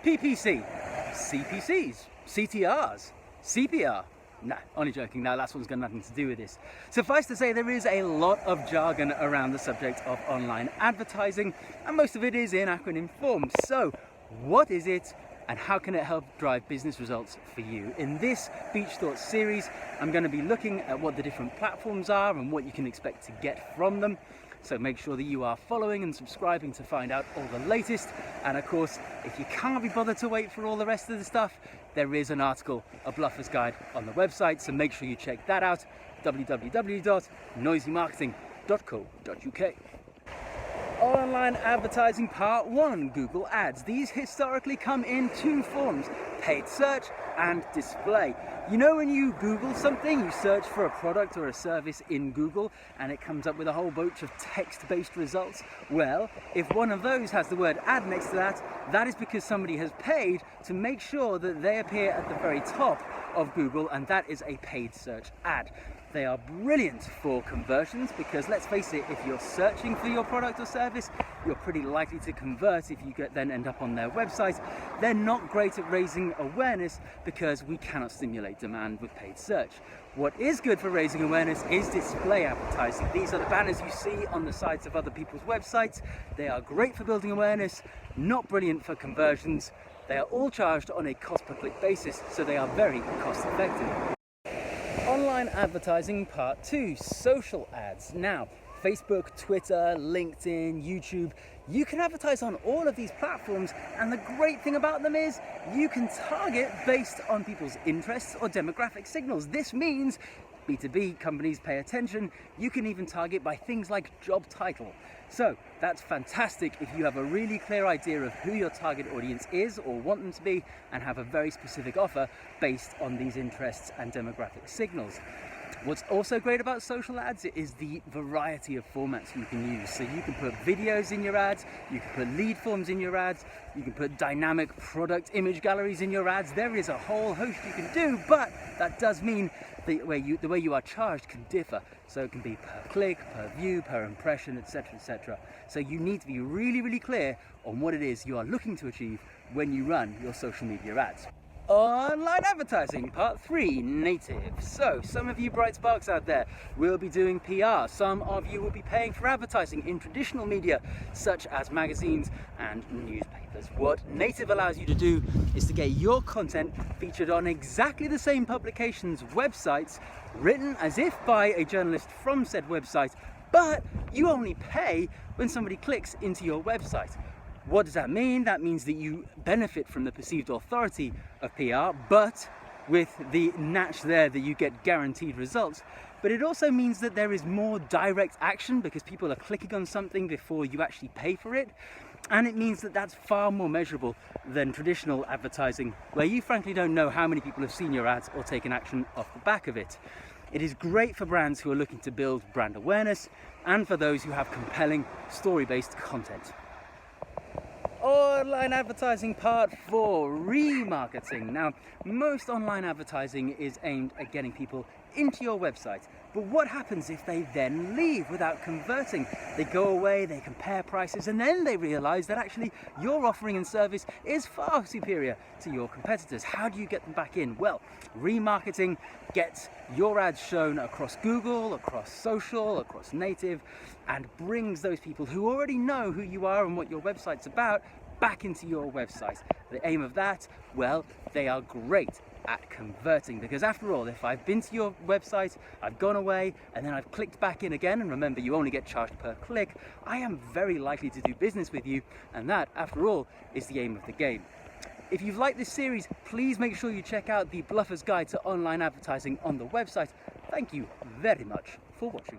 PPC, CPCs, CTRs, CPR. Nah, only joking. Now, last one's got nothing to do with this. Suffice to say, there is a lot of jargon around the subject of online advertising, and most of it is in acronym form. So, what is it, and how can it help drive business results for you? In this Beach Thoughts series, I'm going to be looking at what the different platforms are and what you can expect to get from them. So make sure that you are following and subscribing to find out all the latest. And of course, if you can't be bothered to wait for all the rest of the stuff, there is an article, a Bluffer's Guide, on the website. So make sure you check that out, www.noisymarketing.co.uk. Online advertising part 1, Google Ads. These historically come in two forms, paid search and display. You know, when you Google something, you search for a product or a service in Google and it comes up with a whole bunch of text-based results. Well, if one of those has the word ad next to that, that is because somebody has paid to make sure that they appear at the very top of Google, and that is a paid search ad. They are brilliant for conversions because, let's face it, if you're searching for your product or service, you're pretty likely to convert if you then end up on their website. They're not great at raising awareness because we cannot stimulate demand with paid search. What is good for raising awareness is display advertising. These are the banners you see on the sides of other people's websites. They are great for building awareness, not brilliant for conversions. They are all charged on a cost per click basis, so they are very cost effective. Online advertising part 2, social ads. Now, Facebook, Twitter, LinkedIn, YouTube, you can advertise on all of these platforms, and the great thing about them is you can target based on people's interests or demographic signals. This means B2B companies pay attention. You can even target by things like job title. So that's fantastic if you have a really clear idea of who your target audience is or want them to be, and have a very specific offer based on these interests and demographic signals. What's also great about social ads is the variety of formats you can use. So you can put videos in your ads, you can put lead forms in your ads, you can put dynamic product image galleries in your ads. There is a whole host you can do, but that does mean the way you are charged can differ. So it can be per click, per view, per impression, etc., etc. So you need to be really, really clear on what it is you are looking to achieve when you run your social media ads. Online advertising part 3, native. So some of you bright sparks out there will be doing PR. Some of you will be paying for advertising in traditional media such as magazines and newspapers. What native allows you to do is to get your content featured on exactly the same publications' websites, written as if by a journalist from said website, but you only pay when somebody clicks into your website. What does that mean? That means that you benefit from the perceived authority of PR, but with the natch there that you get guaranteed results. But it also means that there is more direct action because people are clicking on something before you actually pay for it. And it means that that's far more measurable than traditional advertising, where you frankly don't know how many people have seen your ads or taken action off the back of it. It is great for brands who are looking to build brand awareness and for those who have compelling story-based content. Online advertising part 4, remarketing. Now, most online advertising is aimed at getting people into your website, but what happens if they then leave without converting? They go away, they compare prices, and then they realize that actually your offering and service is far superior to your competitors. How do you get them back in? Well, remarketing gets your ads shown across Google, across social, across native, and brings those people who already know who you are and what your website's about back into your website. The aim of that, well, they are great at converting, because after all, if I've been to your website, I've gone away, and then I've clicked back in again, and remember, you only get charged per click, I am very likely to do business with you, and that, after all, is the aim of the game. If you've liked this series, please make sure you check out the Bluffer's Guide to Online Advertising on the website. Thank you very much for watching.